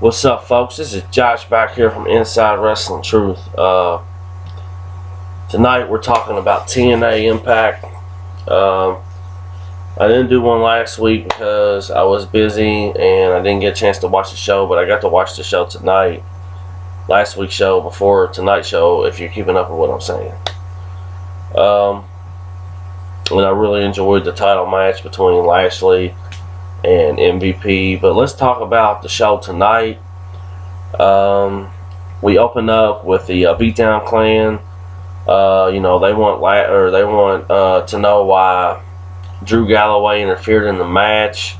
What's up, folks? This is Josh back here from Inside Wrestling Truth. Tonight we're talking about TNA Impact. I didn't do one last week because I was busy and I didn't get a chance to watch the show, but I got to watch the show tonight. Last week's show before tonight's show, if you're keeping up with what I'm saying. And I really enjoyed the title match between Lashley and MVP. But let's talk about the show tonight. We open up with the Beatdown Clan. They want to know why Drew Galloway interfered in the match.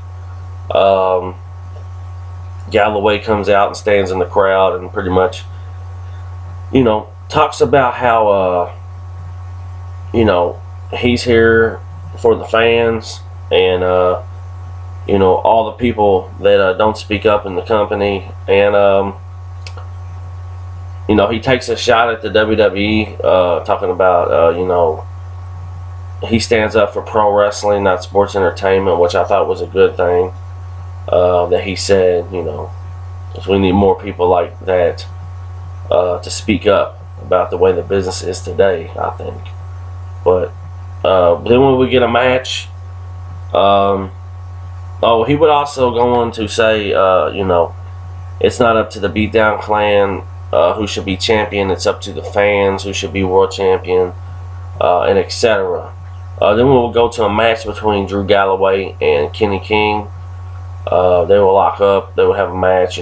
Galloway comes out and stands in the crowd and pretty much, talks about how, he's here for the fans and, all the people that don't speak up in the company. And, he takes a shot at the WWE, talking about, he stands up for pro wrestling, not sports entertainment, which I thought was a good thing. That he said, because we need more people like that to speak up about the way the business is today, I think. But then when we get a match, he would also go on to say, it's not up to the Beatdown Clan who should be champion, it's up to the fans who should be world champion, and etc. Then we'll go to a match between Drew Galloway and Kenny King. They will lock up, they will have a match,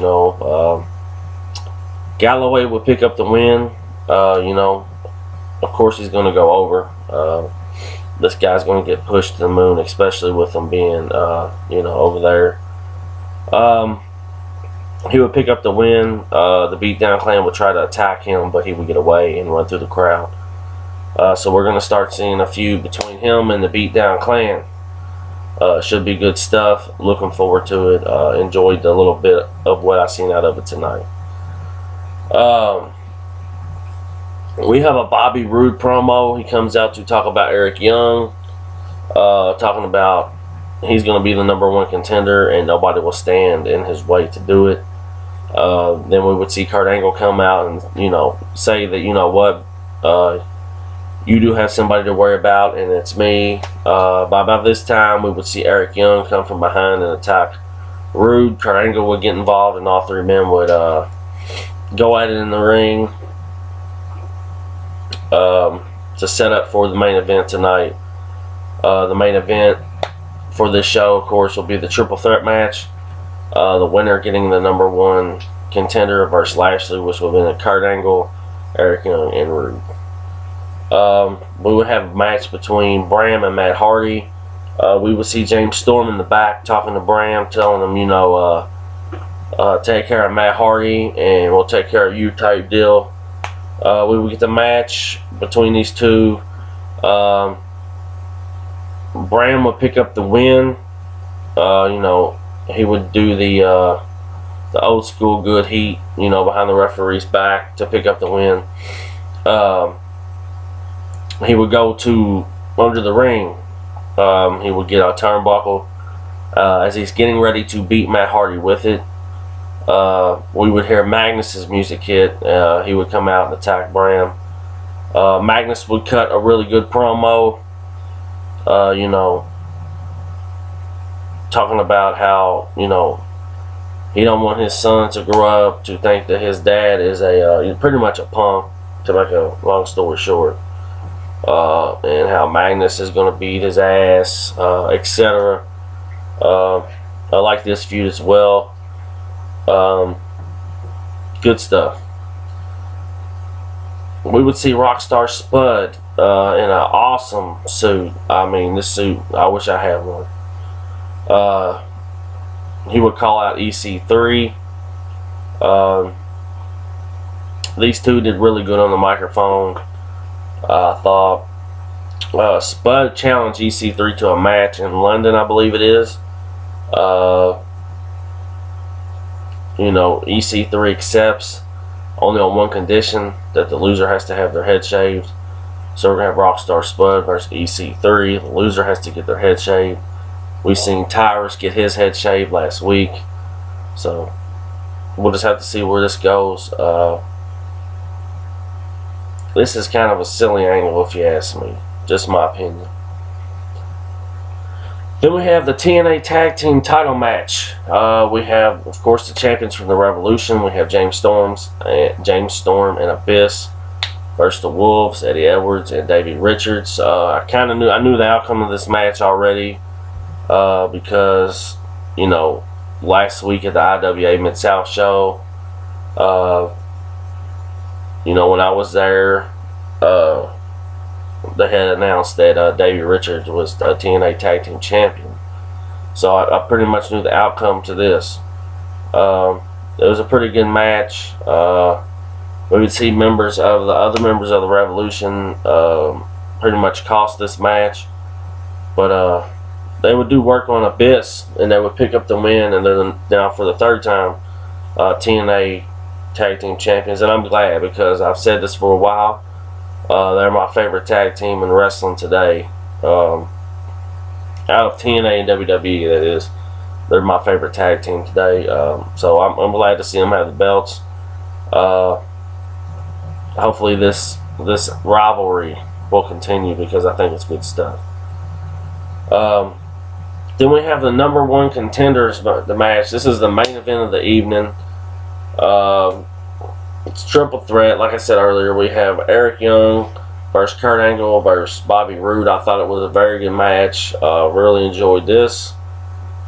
Galloway will pick up the win. Of course he's going to go over. This guy's going to get pushed to the moon, especially with him being, over there. He would pick up the win. The Beatdown Clan would try to attack him, but he would get away and run through the crowd. So we're going to start seeing a feud between him and the Beatdown Clan. Should be good stuff. Looking forward to it. Enjoyed a little bit of what I seen out of it tonight. We have a Bobby Roode promo. He comes out to talk about Eric Young, talking about he's going to be the #1 contender and nobody will stand in his way to do it. Then we would see Kurt Angle come out and say that you do have somebody to worry about, and it's me. By about this time, we would see Eric Young come from behind and attack Roode. Kurt Angle would get involved, and all three men would go at it in the ring to set up for the main event tonight. The main event for this show, of course, will be the triple threat match. The winner getting the #1 contender versus Lashley, which will be Kurt Angle, Eric Young, and Roode. We would have a match between Bram and Matt Hardy. We would see James Storm in the back talking to Bram, telling him, take care of Matt Hardy and we'll take care of you type deal. We would get the match between these two. Bram would pick up the win. He would do the old school good heat, behind the referee's back to pick up the win. He would go to under the ring. He would get a turnbuckle as he's getting ready to beat Matt Hardy with it. We would hear Magnus's music hit. He would come out and attack Bram. Magnus would cut a really good promo. Talking about how he don't want his son to grow up to think that his dad is he's pretty much a punk, to make a long story short. And how Magnus is going to beat his ass, etc. I like this feud as well. Good stuff. We would see Rockstar Spud in an awesome suit. I mean, this suit, I wish I had one. He would call out EC3. These two did really good on the microphone. I thought Spud challenged EC3 to a match in London, I believe it is. EC3 accepts only on one condition, that the loser has to have their head shaved. So we're going to have Rockstar Spud versus EC3. The loser has to get their head shaved. We seen Tyrus get his head shaved last week. So we'll just have to see where this goes. This is kind of a silly angle, if you ask me. Just my opinion. Then we have the TNA Tag Team title match. We have, of course, the champions from the Revolution. We have James Storm and Abyss versus the Wolves, Eddie Edwards and Davey Richards. I knew the outcome of this match already because, you know, last week at the IWA Mid-South show, you know, when I was there, they had announced that Davey Richards was the TNA Tag Team Champion. So I pretty much knew the outcome to this. It was a pretty good match. We would see members of the other members of the Revolution pretty much cost this match. But they would do work on Abyss, and they would pick up the win, and then now for the third time, TNA Tag Team Champions. And I'm glad, because I've said this for a while. They're my favorite tag team in wrestling today. Out of TNA and WWE, that is. They're my favorite tag team today. So I'm glad to see them have the belts. Hopefully this rivalry will continue, because I think it's good stuff. Then we have the number one contenders, the match. This is the main event of the evening. It's triple threat. Like I said earlier, we have Eric Young versus Kurt Angle versus Bobby Roode. I thought it was a very good match. Really enjoyed this.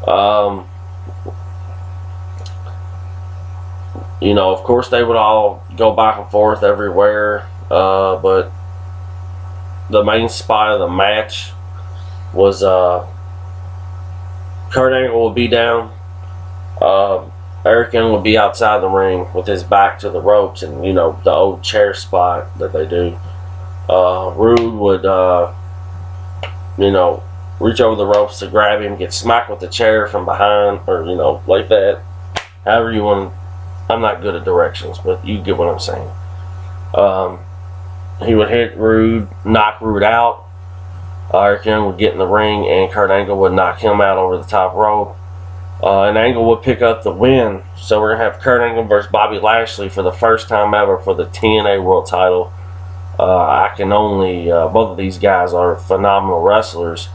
You know, of course, they would all go back and forth everywhere, but the main spot of the match was Kurt Angle would be down. Eric Young would be outside the ring with his back to the ropes, and, you know, the old chair spot that they do. Roode would, you know, reach over the ropes to grab him, get smacked with the chair from behind, or, you know, like that. However you want to. I'm not good at directions, but you get what I'm saying. He would hit Roode, knock Roode out. Eric Young would get in the ring, and Kurt Angle would knock him out over the top rope. And Angle would pick up the win. So we're going to have Kurt Angle versus Bobby Lashley for the first time ever for the TNA World Title. Both of these guys are phenomenal wrestlers.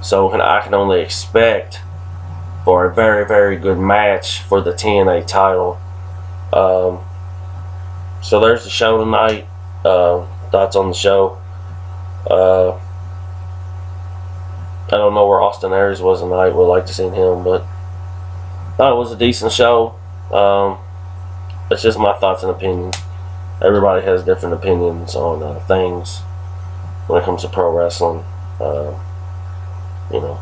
So I can only expect for a very, very good match for the TNA title. So there's the show tonight. Thoughts on the show. I don't know where Austin Aries was tonight. Would like to see him, but I thought it was a decent show. It's just my thoughts and opinions. Everybody has different opinions on things when it comes to pro wrestling. You know,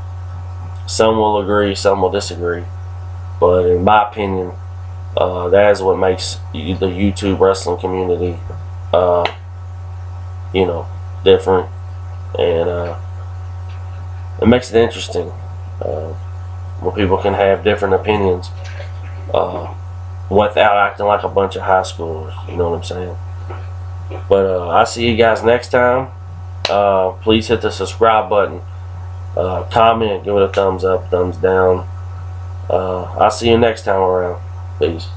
some will agree, some will disagree. But in my opinion, that is what makes the YouTube wrestling community, you know, different, and it makes it interesting when people can have different opinions without acting like a bunch of high schoolers. You know what I'm saying? But I'll see you guys next time. Please hit the subscribe button. Comment, give it a thumbs up, thumbs down. I'll see you next time around. Peace.